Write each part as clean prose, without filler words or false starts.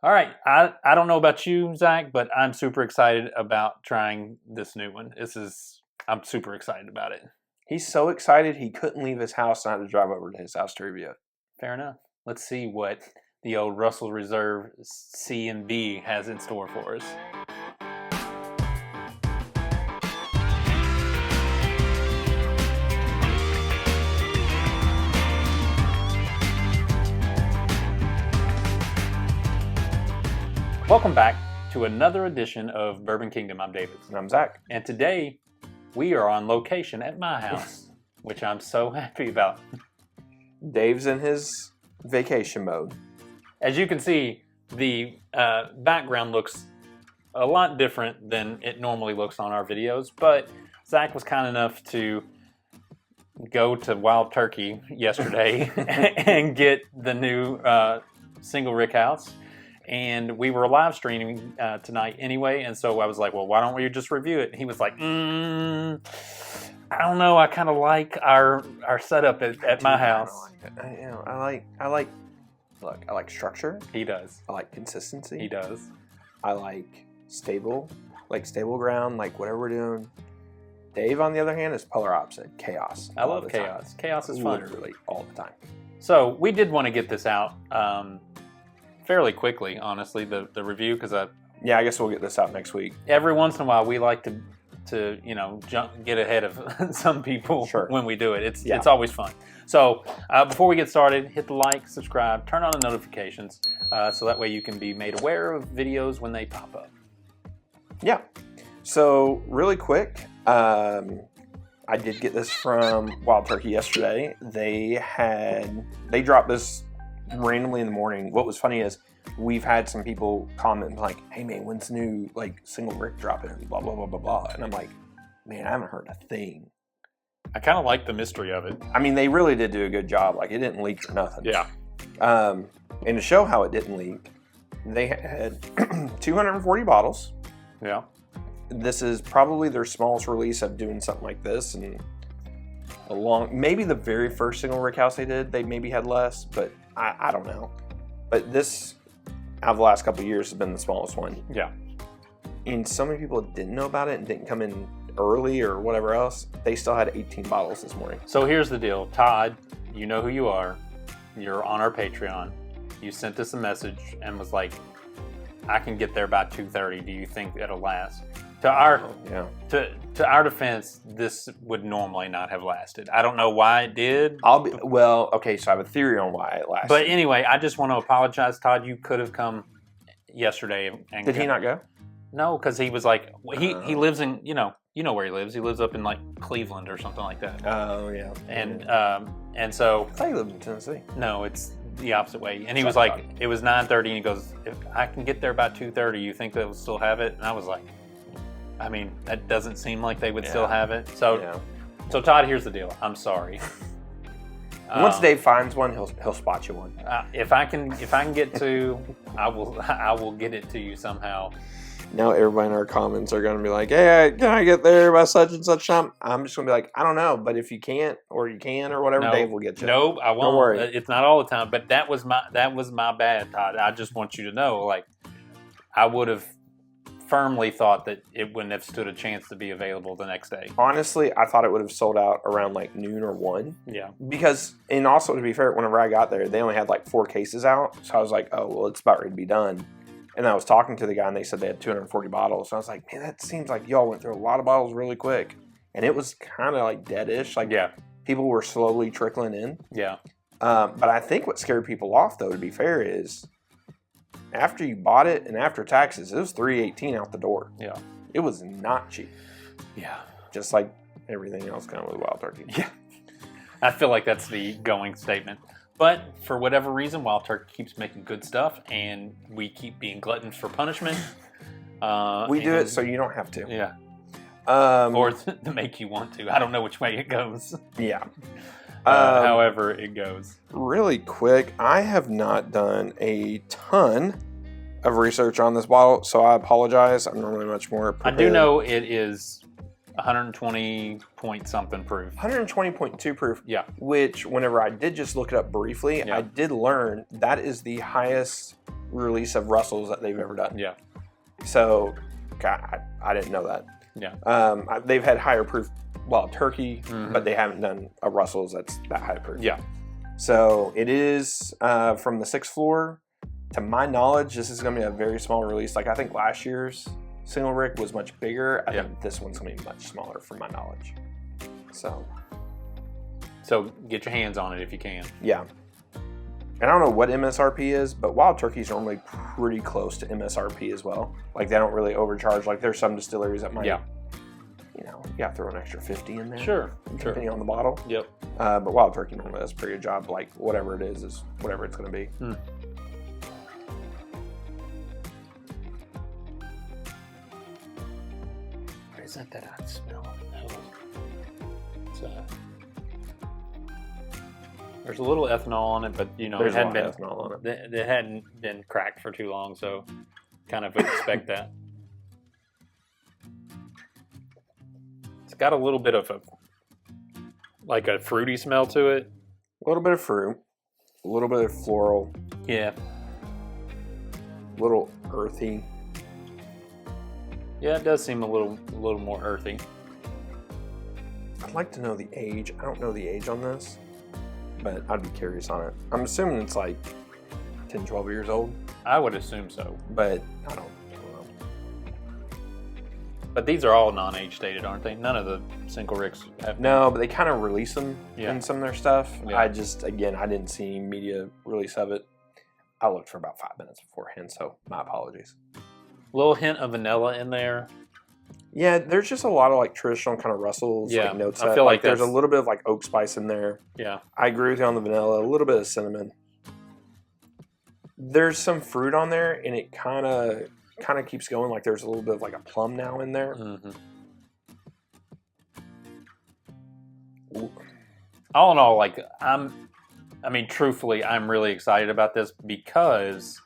All right. I don't know about you, Zach, but I'm super excited about trying this new one. I'm super excited about it. He's so excited he couldn't leave his house and I had to drive over to his house to review it. Fair enough. Let's see what the old Russell Reserve C and B has in store for us. Welcome back to another edition of Bourbon Kingdom. I'm David. And I'm Zach. And today we are on location at my house, which I'm so happy about. Dave's in his vacation mode. As you can see, the background looks a lot different than it normally looks on our videos, but Zach was kind enough to go to Wild Turkey yesterday and get the new single Rickhouse. And we were live streaming tonight anyway, and so I was like, well, why don't we just review it? And he was like, I don't know, I kind of like our setup at my house. I like structure. He does. I like consistency. He does. I like stable ground, like whatever we're doing. Dave, on the other hand, is polar opposite. Chaos. I love chaos. Chaos is fun. Literally all the time. So we did want to get this out fairly quickly, honestly, the review, because I guess we'll get this out next week. Every once in a while, we like to get ahead of some people when we do it. It's always fun. So before we get started, hit the like, subscribe, turn on the notifications, so that way you can be made aware of videos when they pop up. Yeah. So really quick, I did get this from Wild Turkey yesterday. They dropped this randomly in the morning. What was funny is we've had some people comment like, hey man, when's the new single Rick dropping? Blah blah blah blah blah. And I'm like, man, I haven't heard a thing. I kind of like the mystery of it. I mean, they really did do a good job. Like, it didn't leak or nothing. Yeah. And to show how it didn't leak, they had 240 bottles. Yeah. This is probably their smallest release of doing something like this, and maybe the very first single Rickhouse they did, they maybe had less, but I don't know. But this, out of the last couple of years, has been the smallest one. Yeah. And so many people didn't know about it and didn't come in early or whatever else. They still had 18 bottles this morning. So here's the deal. Todd, you know who you are. You're on our Patreon. You sent us a message and was like, I can get there by 2:30. Do you think it'll last? To our defense, this would normally not have lasted. I don't know why it did. Okay, so I have a theory on why it lasted. But anyway, I just want to apologize, Todd. You could have come yesterday. Did he not go? No, because he was like, he lives in, you know where he lives. He lives up in Cleveland or something like that. Oh, yeah. And so. I thought he lived in Tennessee. No, it's the opposite way. And he was like, it was 9:30, and he goes, if I can get there by 2:30, you think they'll still have it? And I was like, I mean, that doesn't seem like they would still have it. So, So Todd, here's the deal. I'm sorry. Once Dave finds one, he'll spot you one. If I can get to, I will get it to you somehow. Now everybody in our comments are going to be like, hey, can I get there by such and such time? I'm just going to be like, I don't know, but if you can't or you can or whatever, Dave will get you. Nope, I won't. Don't worry. It's not all the time, but that was my bad, Todd. I just want you to know, I would have firmly thought that it wouldn't have stood a chance to be available the next day. Honestly, I thought it would have sold out around noon or 1. Yeah. Because, and also to be fair, whenever I got there, they only had 4 cases out. So I was like, oh, well, it's about ready to be done. And I was talking to the guy, and they said they had 240 bottles. So I was like, man, that seems like y'all went through a lot of bottles really quick. And it was kind of dead-ish. People were slowly trickling in. Yeah. But I think what scared people off, though, to be fair, is after you bought it and after taxes, it was $318 out the door. Yeah. It was not cheap. Yeah. Just like everything else kind of with Wild Turkey. Yeah. I feel like that's the going statement. But for whatever reason, Wild Turkey keeps making good stuff, and we keep being gluttons for punishment. We do it so you don't have to. Yeah. Or to make you want to. I don't know which way it goes. Yeah. However it goes. Really quick, I have not done a ton of research on this bottle, so I apologize. I'm normally much more prepared. I do know it is 120 point something proof. 120.2 proof. Yeah. Which, whenever I did just look it up briefly, I did learn that is the highest release of Russells that they've ever done. Yeah. So, God, I didn't know that. Yeah. They've had higher proof Wild Turkey, Mhm. but they haven't done a Russell's that's that high proof. Yeah. So it is from the 6th floor. To my knowledge, this is going to be a very small release. Like I think last year's single rick was much bigger. I think this one's going to be much smaller from my knowledge. So get your hands on it if you can. yeah. And I don't know what MSRP is, but Wild Turkey's normally pretty close to MSRP as well. Like they don't really overcharge. Like there's some distilleries that might, you have to throw an extra 50 in there. Sure. Depending on the bottle. Yep. But Wild Turkey normally does a pretty good job. Like whatever it is whatever it's going to be. What is that I smell? No. There's a little ethanol on it, but There's it hadn't a lot of ethanol on it. It hadn't been cracked for too long, so kind of would expect that. It's got a little bit of a fruity smell to it. A little bit of fruit, a little bit of floral, Yeah. a little earthy. Yeah, it does seem a little more earthy. I'd like to know the age. I don't know the age on this, but I'd be curious on it. I'm assuming it's like 10, 12 years old, I would assume so. but I don't know. But these are all non-age stated, aren't they? None of the single ricks have. No, but they kind of release them in some of their stuff. Yeah. I didn't see media release of it. I looked for about 5 minutes beforehand, so my apologies. Little hint of vanilla in there. Yeah, there's just a lot of like traditional kind of Russells, Yeah, like notes. I feel like there's a that's- little bit of like oak spice in there. Yeah. I agree with you on the vanilla, a little bit of cinnamon. There's some fruit on there, and it kind of keeps going. Like there's a little bit of like a plum now in there. Mm-hmm. Ooh. All in all, truthfully, I'm really excited about this because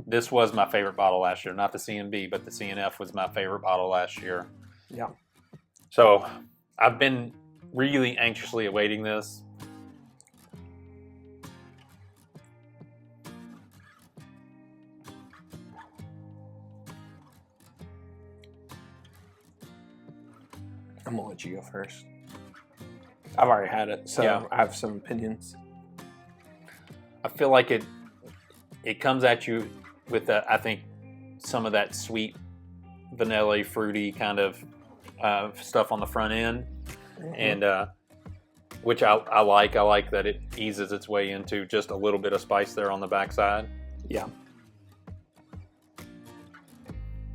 this was my favorite bottle last year. Not the CNB, but the CNF was my favorite bottle last year. Yeah. So I've been really anxiously awaiting this. I'm gonna let you go first. I've already had it, so Yeah. I have some opinions. I feel like it comes at you with I think some of that sweet vanilla fruity kind of stuff on the front end, and which I like. I like that it eases its way into just a little bit of spice there on the backside. Yeah.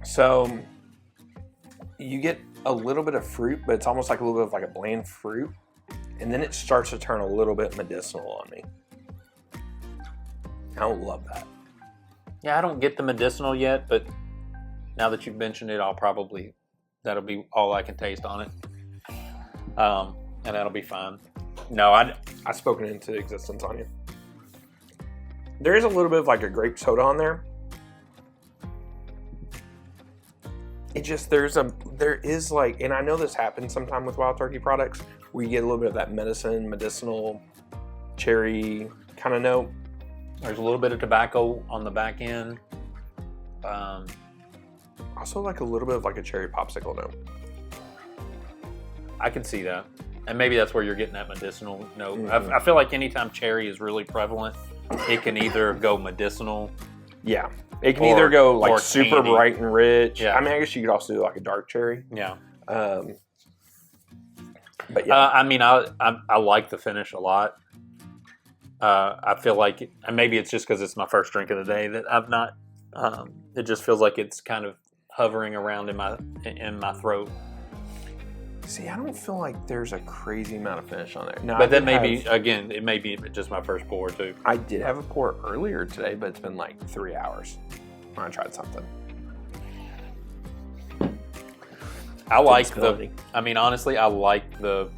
So you get a little bit of fruit, but it's almost like a little bit of like a bland fruit, and then it starts to turn a little bit medicinal on me. I don't love that. Yeah, I don't get the medicinal yet, but now that you've mentioned it, that'll be all I can taste on it, and that'll be fine. No, I've spoken into existence on you. There is a little bit of like a grape soda on there. It just there is like, and I know this happens sometime with Wild Turkey products, where you get a little bit of that medicinal, cherry kind of note. There's a little bit of tobacco on the back end. Also like a little bit of like a cherry popsicle note. I can see that. And maybe that's where you're getting that medicinal note. Mm-hmm. I feel like anytime cherry is really prevalent, it can either go medicinal. Yeah. It can either go like super candy. bright and rich. Yeah. I mean, I guess you could also do like a dark cherry. Yeah. But yeah. I like the finish a lot. I feel like, and maybe it's just because it's my first drink of the day that I've not. It just feels like it's kind of hovering around in my throat. See, I don't feel like there's a crazy amount of finish on there. No, But then maybe it may be just my first pour too. I did have a pour earlier today, but it's been like 3 hours when I tried something. I like honestly, I like the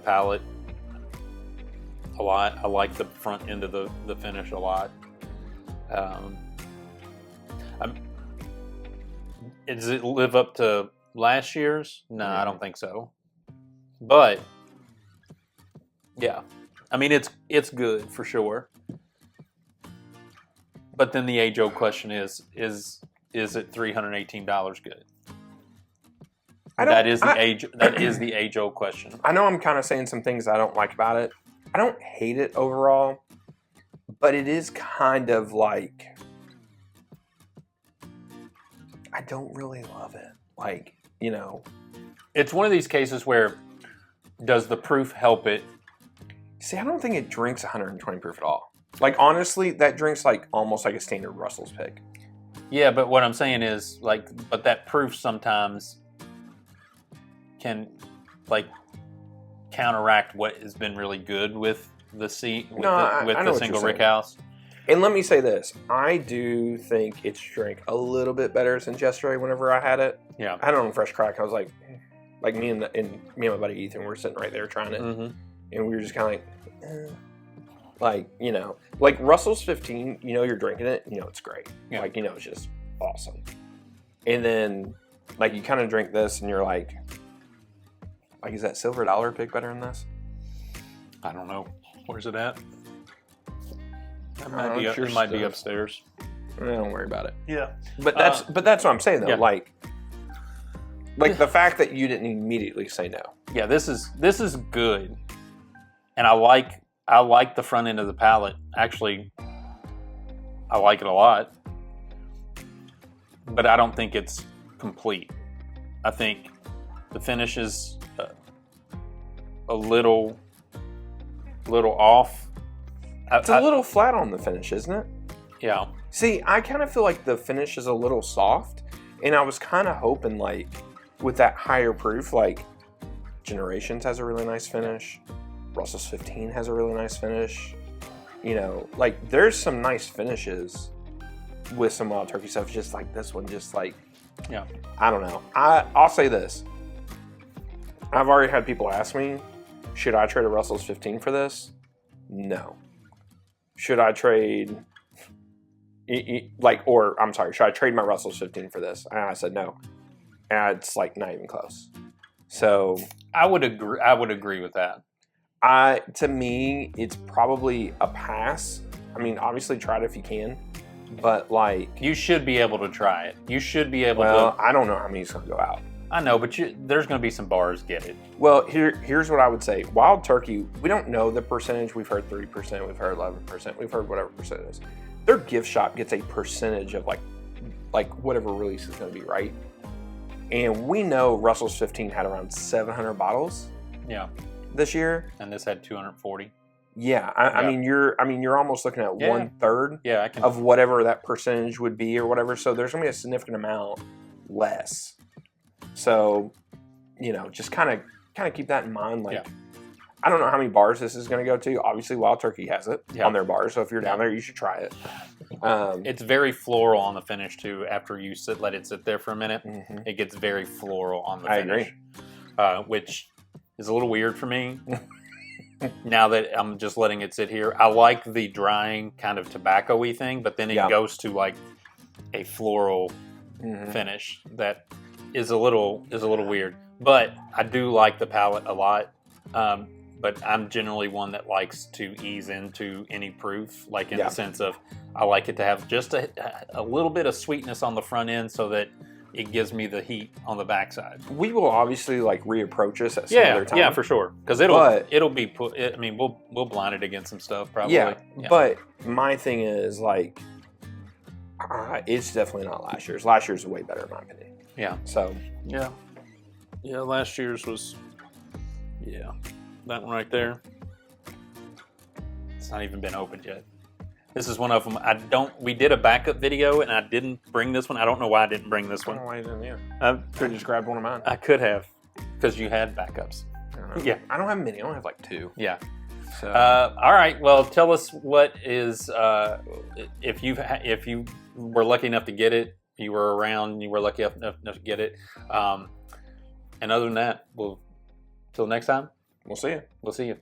palate a lot. I like the front end of the finish a lot. Does it live up to last year's? No, I don't think so. But yeah, I mean it's good for sure. But then the age-old question is it $318 good? That is the age-old question. I know I'm kind of saying some things I don't like about it. I don't hate it overall, but it is kind of like, I don't really love it. Like, you know. It's one of these cases where, does the proof help it? See, I don't think it drinks 120 proof at all. Like, honestly, that drinks like almost like a standard Russell's pick. Yeah, but what I'm saying is, like, but that proof sometimes can, like, counteract what has been really good with the single Rickhouse. And let me say this. I do think it's drank a little bit better since yesterday whenever I had it. Yeah. I had it on Fresh Crack. I was like me and my buddy Ethan were sitting right there trying it. Mm-hmm. And we were just kind of like, you know, like Russell's 15, you know, you're drinking it, you know, it's great. Yeah. Like, you know, it's just awesome. And then, like, you kind of drink this and you're like, is that Silver Dollar pick better than this? I don't know. Where's it at? It might be upstairs. Don't worry about it. Yeah. But that's what I'm saying, though. Yeah. Like the fact that you didn't immediately say no. Yeah, this is good. And I like the front end of the palate. Actually, I like it a lot. But I don't think it's complete. I think the finish is a little off. It's a little flat on the finish, isn't it? Yeah. See, I kind of feel like the finish is a little soft, and I was kind of hoping, like, with that higher proof, like, Generations has a really nice finish. Russell's 15 has a really nice finish. You know, like, there's some nice finishes with some Wild Turkey stuff, just like this one, just like, yeah. I don't know. I'll say this. I've already had people ask me, should I trade a Russell's 15 for this? No. Should I trade, should I trade my Russell's 15 for this? And I said no. And it's like not even close. So I would agree with that. To me, it's probably a pass. I mean, obviously try it if you can, but like, you should be able to try it. You should be able to. Well, I don't know how many is going to go out. I know, but there's going to be some bars get it. Well, here's what I would say. Wild Turkey, we don't know the percentage. We've heard 3%, we've heard 11%, we've heard whatever percent it is. Their gift shop gets a percentage of like whatever release is going to be, right? And we know Russell's 15 had around 700 bottles. Yeah. This year. And this had 240. Yeah, I mean you're almost looking at 1/3 of whatever that percentage would be or whatever. So there's going to be a significant amount less. So, you know, just kind of keep that in mind. Like, I don't know how many bars this is going to go to. Obviously, Wild Turkey has it on their bars. So if you're down there, you should try it. It's very floral on the finish too. After you let it sit there for a minute, it gets very floral on the finish. I agree. Which is a little weird for me. Now that I'm just letting it sit here, I like the drying kind of tobacco-y thing, but then it goes to like a floral finish that is a little weird. But I do like the palate a lot. But I'm generally one that likes to ease into any proof, like in the sense of I like it to have just a little bit of sweetness on the front end so that it gives me the heat on the backside. We will obviously like reapproach this at some other time. Yeah, for sure. Because it'll be put. I mean, we'll blind it against some stuff probably. Yeah. But my thing is like, it's definitely not last year's. Last year's way better in my opinion. Yeah. So. Yeah. Yeah. Last year's was. Yeah. That one right there. It's not even been opened yet. This is one of them. We did a backup video and I didn't bring this one. I don't know why I didn't bring this one. I don't know why you didn't either. I could have just grabbed one of mine. I could have, because you had backups. Yeah. I don't have many. I only have like 2. Yeah. So. All right. Well, tell us what is, if you were lucky enough to get it, you were around, you were lucky enough to get it. And other than that, till next time. We'll see you. We'll see you.